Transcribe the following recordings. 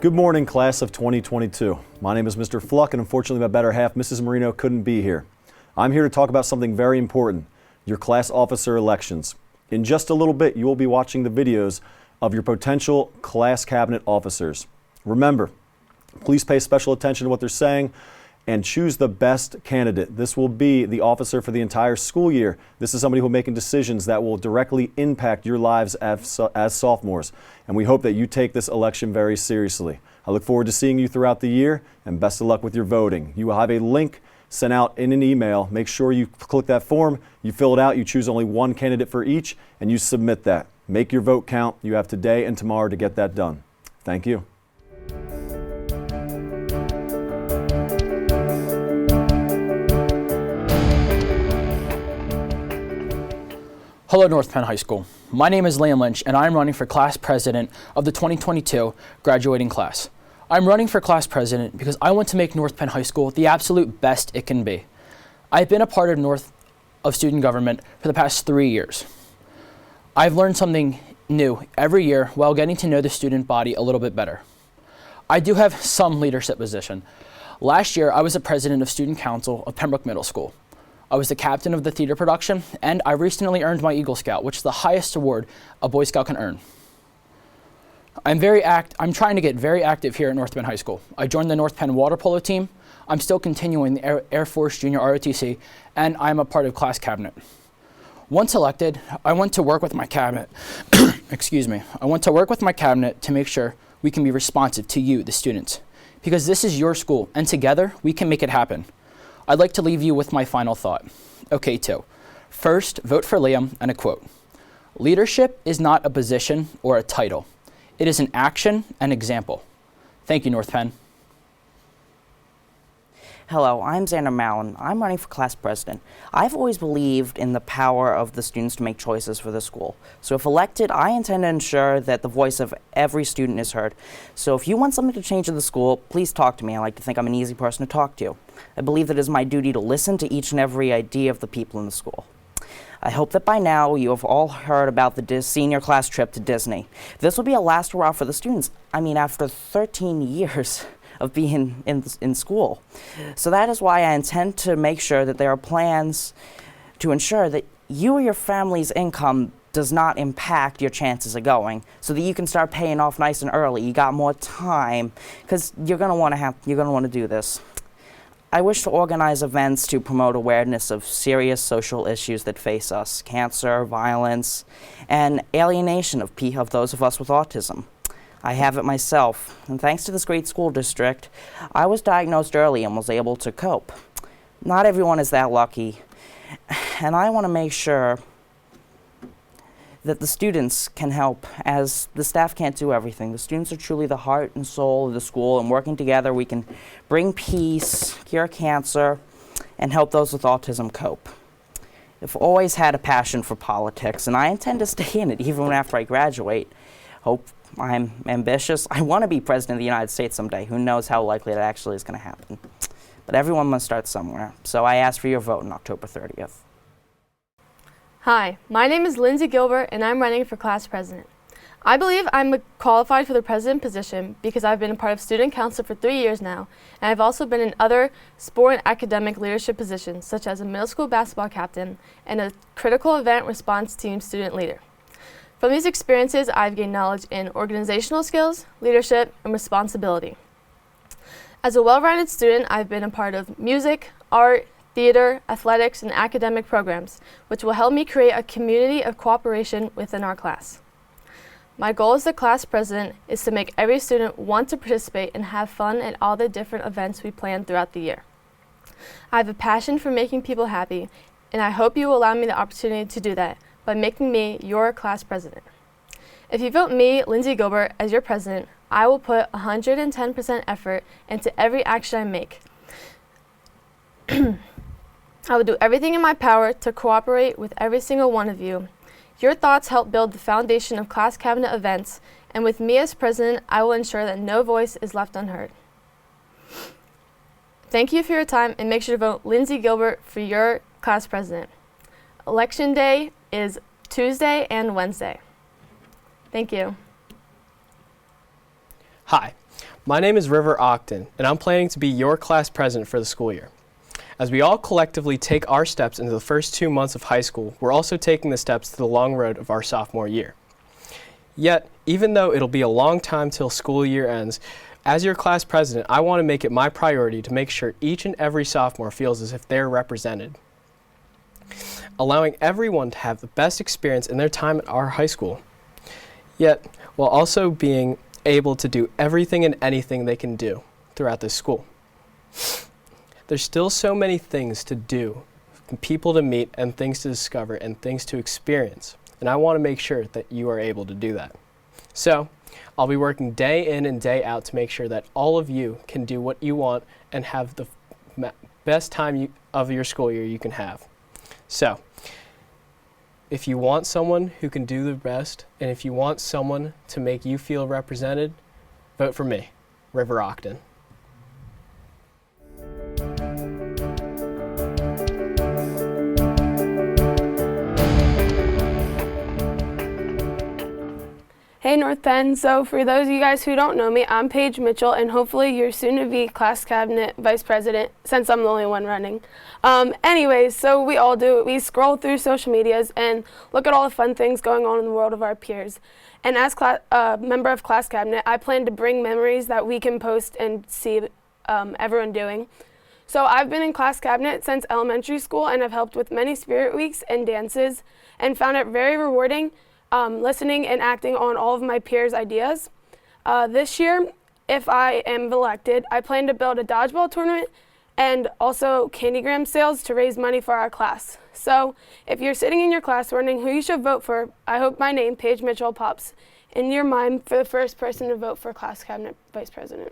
Good morning, class of 2022. My name is Mr. Fluck, and unfortunately my better half, Mrs. Marino, couldn't be here. I'm here to talk about something very important, your class officer elections. In just a little bit, you will be watching the videos of your potential class cabinet officers. Remember, please pay special attention to what they're saying and choose the best candidate. This will be the officer for the entire school year. This is somebody who will be making decisions that will directly impact your lives as sophomores. And we hope that you take this election very seriously. I look forward to seeing you throughout the year, and best of luck with your voting. You will have a link sent out in an email. Make sure you click that form, you fill it out, you choose only one candidate for each, and you submit that. Make your vote count. You have today and tomorrow to get that done. Thank you. Hello, North Penn High School. My name is Liam Lynch, and I'm running for class president of the 2022 graduating class. I'm running for class president because I want to make North Penn High School the absolute best it can be. I've been a part of student government for the past 3 years. I've learned something new every year while getting to know the student body a little bit better. I do have some leadership position. Last year, I was the president of Student Council of Pembroke Middle School. I was the captain of the theater production, and I recently earned my Eagle Scout, which is the highest award a Boy Scout can earn. I'm trying to get very active here at North Penn High School. I joined the North Penn water polo team. I'm still continuing the Air Force Junior ROTC, and I'm a part of class cabinet. Once elected, I want to work with my cabinet. I want to work with my cabinet to make sure we can be responsive to you, the students, because this is your school, and together we can make it happen. I'd like to leave you with my final thought. Okay, two. First, vote for Liam, and a quote. Leadership is not a position or a title. It is an action and example. Thank you, North Penn. Hello, I'm Xander Mallon. I'm running for class president. I've always believed in the power of the students to make choices for the school. So if elected, I intend to ensure that the voice of every student is heard. So if you want something to change in the school, please talk to me. I like to think I'm an easy person to talk to. I believe that it is my duty to listen to each and every idea of the people in the school. I hope that by now you have all heard about the senior class trip to Disney. This will be a last hurrah for the students. I mean, after 13 years of being in school. So that is why I intend to make sure that there are plans to ensure that you or your family's income does not impact your chances of going, so that you can start paying off nice and early. You got more time, because you're gonna want to do this. I wish to organize events to promote awareness of serious social issues that face us: cancer, violence, and alienation of those of us with autism. I have it myself, and thanks to this great school district, I was diagnosed early and was able to cope. Not everyone is that lucky, and I want to make sure that the students can help, as the staff can't do everything. The students are truly the heart and soul of the school, and working together we can bring peace, cure cancer, and help those with autism cope. I've always had a passion for politics, and I intend to stay in it even after I graduate. I'm ambitious. I want to be president of the United States someday. Who knows how likely that actually is going to happen. But everyone must start somewhere. So I ask for your vote on October 30th. Hi, my name is Lindsay Gilbert, and I'm running for class president. I believe I'm qualified for the president position because I've been a part of student council for 3 years now, and I've also been in other sport and academic leadership positions, such as a middle school basketball captain and a critical event response team student leader. From these experiences, I've gained knowledge in organizational skills, leadership, and responsibility. As a well-rounded student, I've been a part of music, art, theater, athletics, and academic programs, which will help me create a community of cooperation within our class. My goal as the class president is to make every student want to participate and have fun at all the different events we plan throughout the year. I have a passion for making people happy, and I hope you will allow me the opportunity to do that by making me your class president. If you vote me, Lindsay Gilbert, as your president, I will put 110% effort into every action I make. I will do everything in my power to cooperate with every single one of you. Your thoughts help build the foundation of class cabinet events, and with me as president, I will ensure that no voice is left unheard. Thank you for your time, and make sure to vote Lindsay Gilbert for your class president. Election day is Tuesday and Wednesday. Thank you. Hi, My name is River Octon, and I'm planning to be your class president for the school year. As we all collectively take our steps into the first 2 months of high school, we're also taking the steps to the long road of our sophomore year. Yet, even though it'll be a long time till school year ends, as your class president, I want to make it my priority to make sure each and every sophomore feels as if they're represented, allowing everyone to have the best experience in their time at our high school, yet while also being able to do everything and anything they can do throughout this school. There's still so many things to do, people to meet, and things to discover, and things to experience. And I want to make sure that you are able to do that. So, I'll be working day in and day out to make sure that all of you can do what you want and have the best time of your school year you can have. So, if you want someone who can do the best, and if you want someone to make you feel represented, vote for me, River Octon. Hey North Penn, so for those of you guys who don't know me, I'm Paige Mitchell, and hopefully you're soon to be class cabinet vice president, since I'm the only one running. Anyways, so we all do it. We scroll through social medias and look at all the fun things going on in the world of our peers. And as member of class cabinet, I plan to bring memories that we can post and see everyone doing. So I've been in class cabinet since elementary school, and I've helped with many spirit weeks and dances, and found it very rewarding listening and acting on all of my peers' ideas. This year, if I am elected, I plan to build a dodgeball tournament and also candygram sales to raise money for our class. So if you're sitting in your class wondering who you should vote for, I hope my name, Paige Mitchell, pops in your mind for the first person to vote for class cabinet vice president.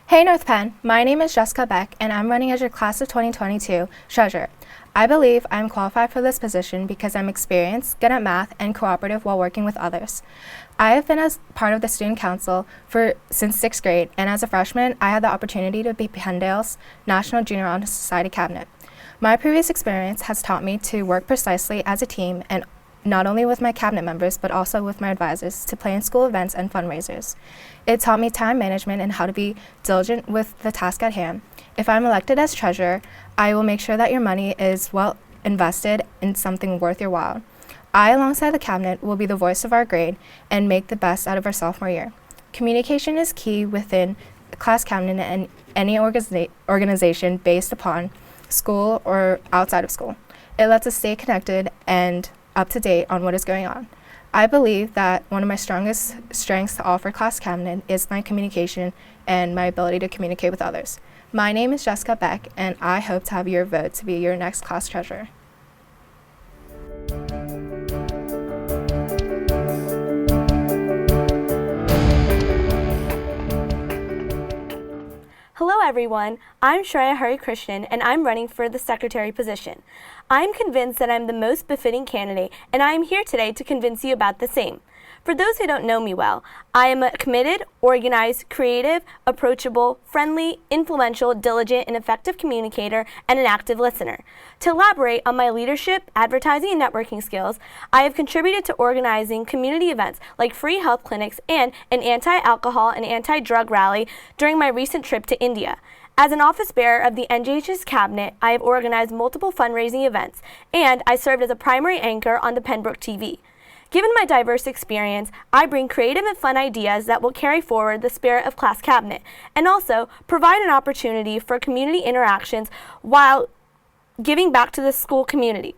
Hey North Penn, my name is Jessica Beck, and I'm running as your class of 2022 treasurer. I believe I'm qualified for this position because I'm experienced, good at math, and cooperative while working with others. I have been as part of the student council since 6th grade, and as a freshman, I had the opportunity to be Penndale's National Junior Honor Society cabinet. My previous experience has taught me to work precisely as a team, and not only with my cabinet members, but also with my advisors to play in school events and fundraisers. It taught me time management and how to be diligent with the task at hand. If I'm elected as treasurer, I will make sure that your money is well invested in something worth your while. I, alongside the cabinet, will be the voice of our grade and make the best out of our sophomore year. Communication is key within the class cabinet and any organization based upon school or outside of school. It lets us stay connected and up to date on what is going on. I believe that one of my strongest strengths to offer class cabinet is my communication and my ability to communicate with others. My name is Jessica Beck, and I hope to have your vote to be your next class treasurer. Hello everyone, I'm Shreya Hari Krishnan and I'm running for the secretary position. I'm convinced that I'm the most befitting candidate, and I am here today to convince you about the same. For those who don't know me well, I am a committed, organized, creative, approachable, friendly, influential, diligent, and effective communicator and an active listener. To elaborate on my leadership, advertising, and networking skills, I have contributed to organizing community events like free health clinics and an anti-alcohol and anti-drug rally during my recent trip to India. As an office bearer of the NJH's cabinet, I have organized multiple fundraising events, and I served as a primary anchor on the Pembroke TV. Given my diverse experience, I bring creative and fun ideas that will carry forward the spirit of class cabinet, and also provide an opportunity for community interactions while giving back to the school community.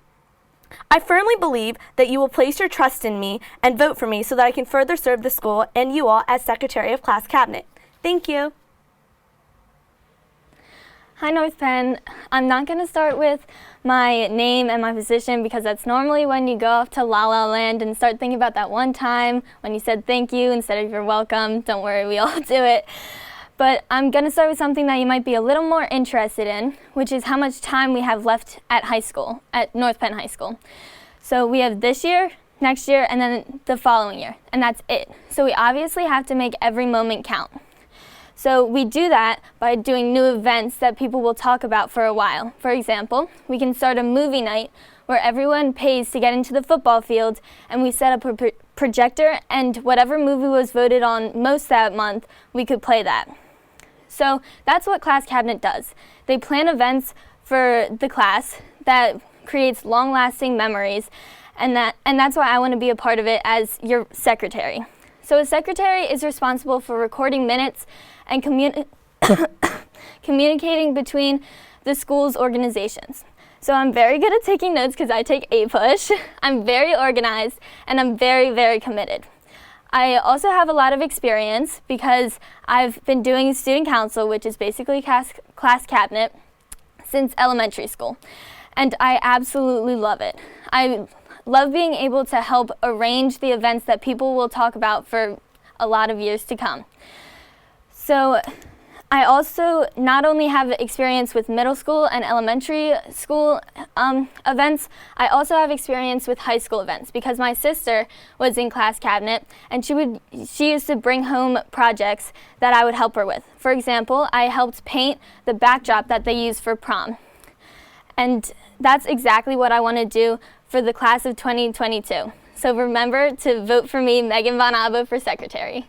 I firmly believe that you will place your trust in me and vote for me so that I can further serve the school and you all as Secretary of Class Cabinet. Thank you. Hi North Penn. I'm not going to start with my name and my position because that's normally when you go off to La La Land and start thinking about that one time when you said thank you instead of you're welcome. Don't worry, we all do it. But I'm going to start with something that you might be a little more interested in, which is how much time we have left at high school, at North Penn High School. So we have this year, next year, and then the following year, and that's it. So we obviously have to make every moment count. So we do that by doing new events that people will talk about for a while. For example, we can start a movie night where everyone pays to get into the football field, and we set up a projector, and whatever movie was voted on most that month, we could play that. So that's what Class Cabinet does. They plan events for the class that creates long-lasting memories, and that's why I want to be a part of it as your secretary. So a secretary is responsible for recording minutes and communicating between the school's organizations. So I'm very good at taking notes because I take APUSH. I'm very organized, and I'm very, very committed. I also have a lot of experience because I've been doing student council, which is basically class cabinet, since elementary school. And I absolutely love it. I love being able to help arrange the events that people will talk about for a lot of years to come. So I also not only have experience with middle school and elementary school events, I also have experience with high school events because my sister was in class cabinet, and she used to bring home projects that I would help her with. For example, I helped paint the backdrop that they use for prom. And that's exactly what I want to do for the class of 2022. So remember to vote for me, Megan Von Abba, for secretary.